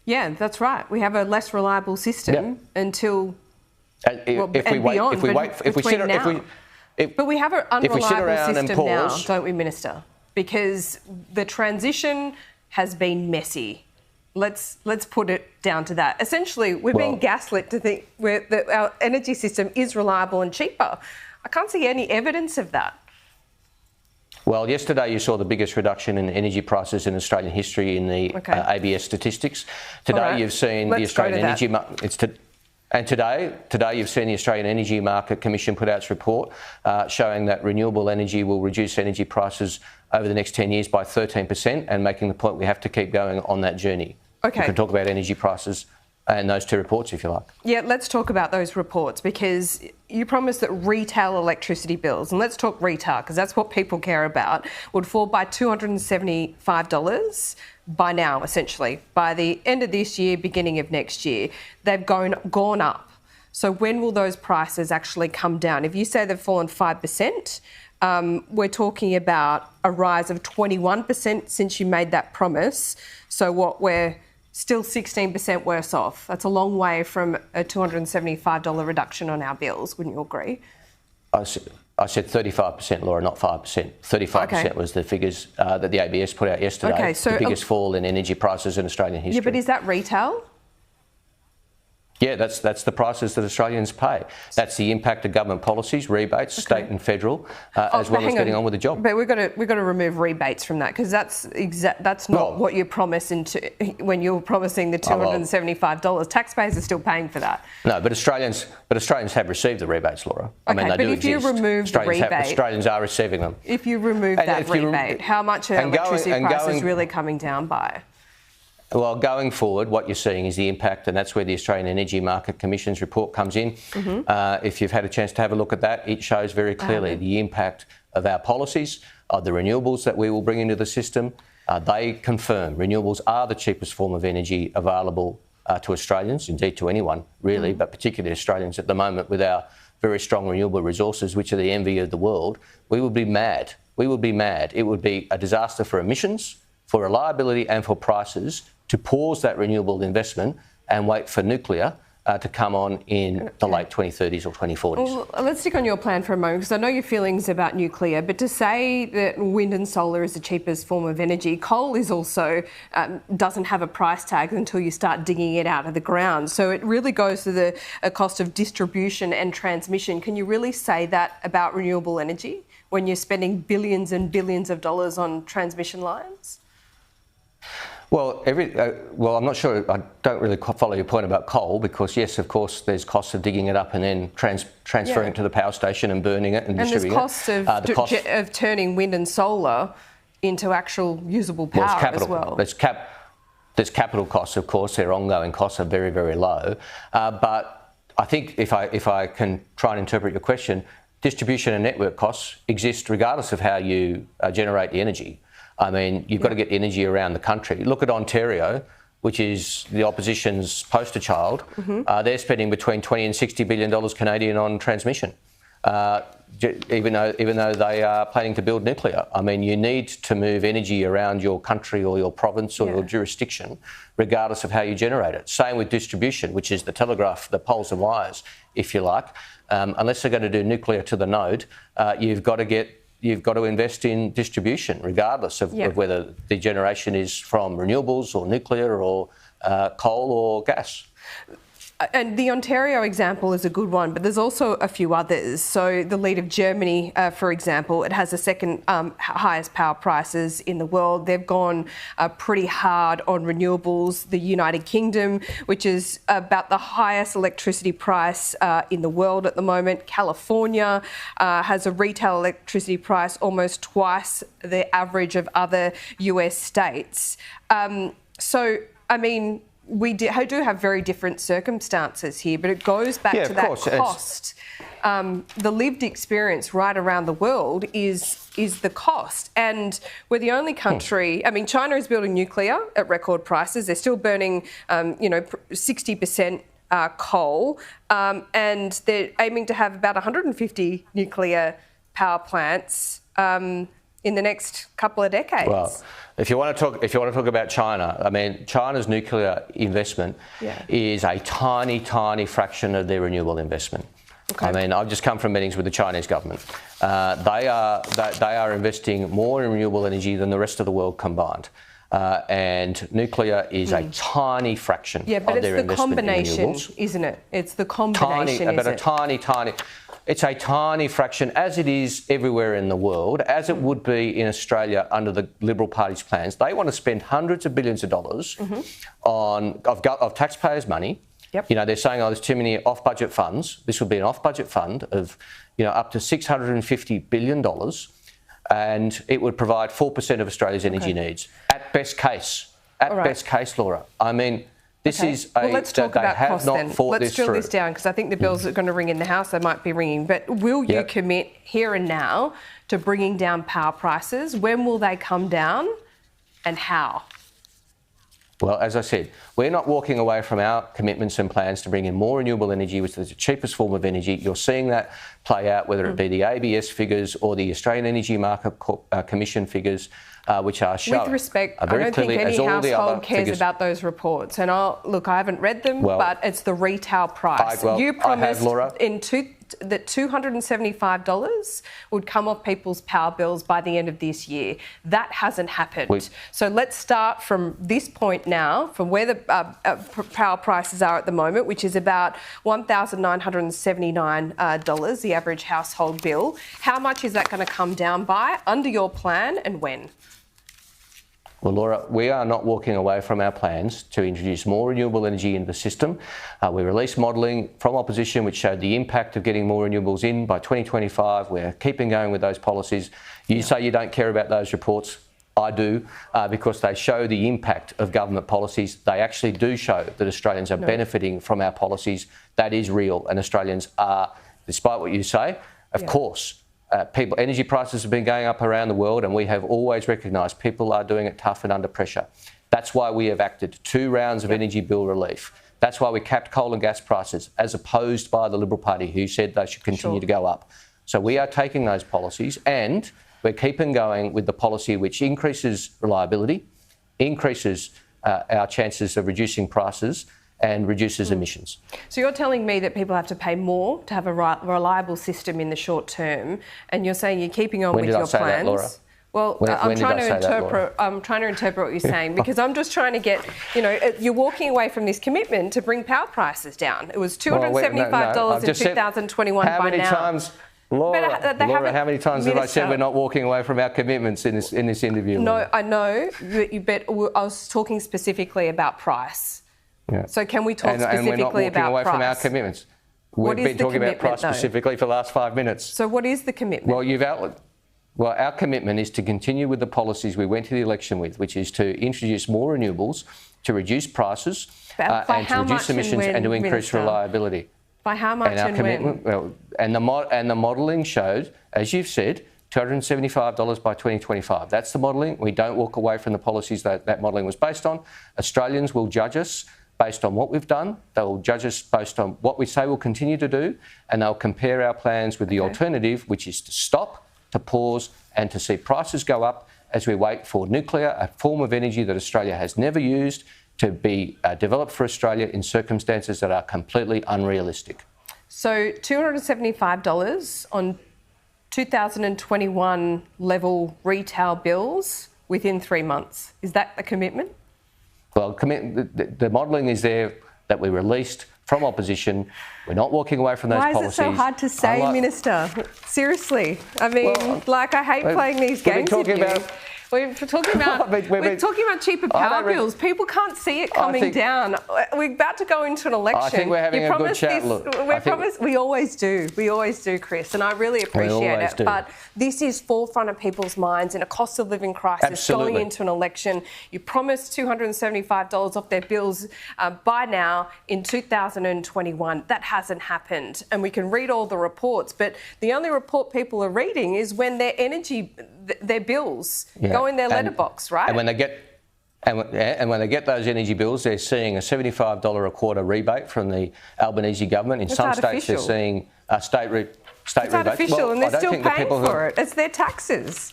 Yeah, that's right. We have a less reliable system until But we have an unreliable system now, don't we, Minister? Because the transition has been messy. Let's put it down to that. Essentially, we're being gaslit to think that our energy system is reliable and cheaper. I can't see any evidence of that. Well, yesterday you saw the biggest reduction in energy prices in Australian history in the ABS statistics. Today you've seen the Australian Energy Market. And today you've seen the Australian Energy Market Commission put out its report showing that renewable energy will reduce energy prices over the next 10 years by 13%, and making the point we have to keep going on that journey. Okay. We can talk about energy prices and those two reports if you like. Yeah, let's talk about those reports, because you promised that retail electricity bills, and let's talk retail because that's what people care about, would fall by $275 by now, essentially. By the end of this year, beginning of next year, they've gone up. So when will those prices actually come down? If you say they've fallen 5%, we're talking about a rise of 21% since you made that promise. So we're still 16% worse off. That's a long way from a $275 reduction on our bills, wouldn't you agree? I said 35%, Laura, not 5%. 35% was the figures that the ABS put out yesterday. Okay, so the biggest fall in energy prices in Australian history. Yeah, but is that retail? Yeah, that's the prices that Australians pay. That's the impact of government policies, rebates, state and federal, as well as getting on with the job. But we've got to remove rebates from that, because that's not what you promised when you were promising the $275. Taxpayers are still paying for that. No, but Australians have received the rebates, Laura. I mean, they do exist. If you remove the rebate, Australians are receiving them. If you remove that rebate, how much are electricity prices really coming down by? Well, going forward, what you're seeing is the impact, and that's where the Australian Energy Market Commission's report comes in. If you've had a chance to have a look at that, it shows very clearly the impact of our policies, of the renewables that we will bring into the system. They confirm renewables are the cheapest form of energy available to Australians, indeed to anyone, really, but particularly Australians at the moment with our very strong renewable resources, which are the envy of the world. We would be mad. We would be mad. It would be a disaster for emissions, for reliability and for prices to pause that renewable investment and wait for nuclear to come on in the late 2030s or 2040s. Well, let's stick on your plan for a moment, because I know your feelings about nuclear, but to say that wind and solar is the cheapest form of energy, coal is also doesn't have a price tag until you start digging it out of the ground. So it really goes to the cost of distribution and transmission. Can you really say that about renewable energy when you're spending billions and billions of dollars on transmission lines? Well, I'm not sure. I don't really follow your point about coal, because yes, of course, there's costs of digging it up and then transferring it to the power station and burning it and distributing it. And there's costs of turning wind and solar into actual usable power as well. There's capital costs, of course. Their ongoing costs are very, very low. But I think if I can try and interpret your question, distribution and network costs exist regardless of how you generate the energy. I mean, you've got to get energy around the country. Look at Ontario, which is the opposition's poster child. They're spending between $20 and $60 billion Canadian on transmission, even though they are planning to build nuclear. I mean, you need to move energy around your country or your province or your jurisdiction, regardless of how you generate it. Same with distribution, which is the telegraph, the poles and wires, if you like. Unless they're going to do nuclear to the node, you've got to invest in distribution, regardless of whether the generation is from renewables or nuclear or coal or gas. And the Ontario example is a good one, but there's also a few others. So the lead of Germany, for example, it has the second highest power prices in the world. They've gone pretty hard on renewables. The United Kingdom, which is about the highest electricity price in the world at the moment. California has a retail electricity price almost twice the average of other US states. So, I mean, we do have very different circumstances here, but it goes back to that cost. The lived experience right around the world is the cost. And we're the only country, I mean, China is building nuclear at record prices. They're still burning, 60% coal, and they're aiming to have about 150 nuclear power plants in the next couple of decades? Well, if you want to talk about China, I mean, China's nuclear investment is a tiny, tiny fraction of their renewable investment. Okay. I mean, I've just come from meetings with the Chinese government. They are investing more in renewable energy than the rest of the world combined. And nuclear is a tiny fraction of their investment in renewables. Yeah, but it's the combination, isn't it? It's the combination, It's a tiny fraction, as it is everywhere in the world, as it would be in Australia under the Liberal Party's plans. They want to spend hundreds of billions of dollars of taxpayers' money. Yep. You know, they're saying, oh, there's too many off-budget funds. This would be an off-budget fund of, you know, up to $650 billion, and it would provide 4% of Australia's energy needs. At best case. Best case, Laura. I mean, this is a... Well, let's talk about cost then. Let's drill this down, because I think the bills are going to ring in the House. They might be ringing. But will you commit here and now to bringing down power prices? When will they come down, and how? Well, as I said, we're not walking away from our commitments and plans to bring in more renewable energy, which is the cheapest form of energy. You're seeing that play out, whether it be the ABS figures or the Australian Energy Market Commission figures, which are showing. With respect, I don't think any household cares about those reports. And I haven't read them, but it's the retail price. You promised that $275 would come off people's power bills by the end of this year. That hasn't happened. So let's start from this point now, from where the power prices are at the moment, which is about $1,979, the average household bill. How much is that going to come down by under your plan, and when? Well, Laura, we are not walking away from our plans to introduce more renewable energy into the system. We released modelling from opposition which showed the impact of getting more renewables in by 2025. We're keeping going with those policies. You say you don't care about those reports. I do, because they show the impact of government policies. They actually do show that Australians are benefiting from our policies. That is real, and Australians are, despite what you say, of course, energy prices have been going up around the world, and we have always recognised people are doing it tough and under pressure. That's why we have acted 2 rounds of energy bill relief. That's why we capped coal and gas prices, as opposed by the Liberal Party, who said they should continue to go up. So we are taking those policies, and we're keeping going with the policy which increases reliability, increases our chances of reducing prices, and reduces emissions. So you're telling me that people have to pay more to have a reliable system in the short term, and you're saying you're keeping on with your plans? That, Laura? Well, I'm trying to interpret what you're saying, because I'm just trying to get, you know, you're walking away from this commitment to bring power prices down. It was $275 in 2021 by now. How many times... Laura, how many times have I said we're not walking away from our commitments in this interview? No, I know, but I was talking specifically about price. Yeah. So can we talk specifically about price? And we're not walking away from our commitments. We've been talking about price specifically for the last 5 minutes. So what is the commitment? Well, you've outlined. Well, our commitment is to continue with the policies we went to the election with, which is to introduce more renewables, to reduce prices, and to reduce emissions and to increase reliability. By how much and when? Well, and the modelling showed, as you've said, $275 by 2025. That's the modelling. We don't walk away from the policies that modelling was based on. Australians will judge us based on what we've done. They will judge us based on what we say we'll continue to do, and they'll compare our plans with the alternative, which is to stop, to pause, and to see prices go up as we wait for nuclear, a form of energy that Australia has never used, to be developed for Australia in circumstances that are completely unrealistic. So $275 on 2021 level retail bills within 3 months. Is that a commitment? Well, the modelling is there that we released from opposition. We're not walking away from those policies. Why is it so hard to say, Minister? Seriously. I mean, I hate playing these games with you. We're talking about cheaper power bills. People can't see it coming down. We're about to go into an election. I think we're having a good chat. We always do. We always do, Chris, and I really appreciate it. But this is forefront of people's minds in a cost of living crisis going into an election. You promised $275 off their bills by now in 2021. That hasn't happened, and we can read all the reports, but the only report people are reading is when their bills go in their letterbox, right? And when they get those energy bills, they're seeing a $75 a quarter rebate from the Albanese government. In some states, they're seeing state rebates. It's artificial, and they're still paying for it. It's their taxes.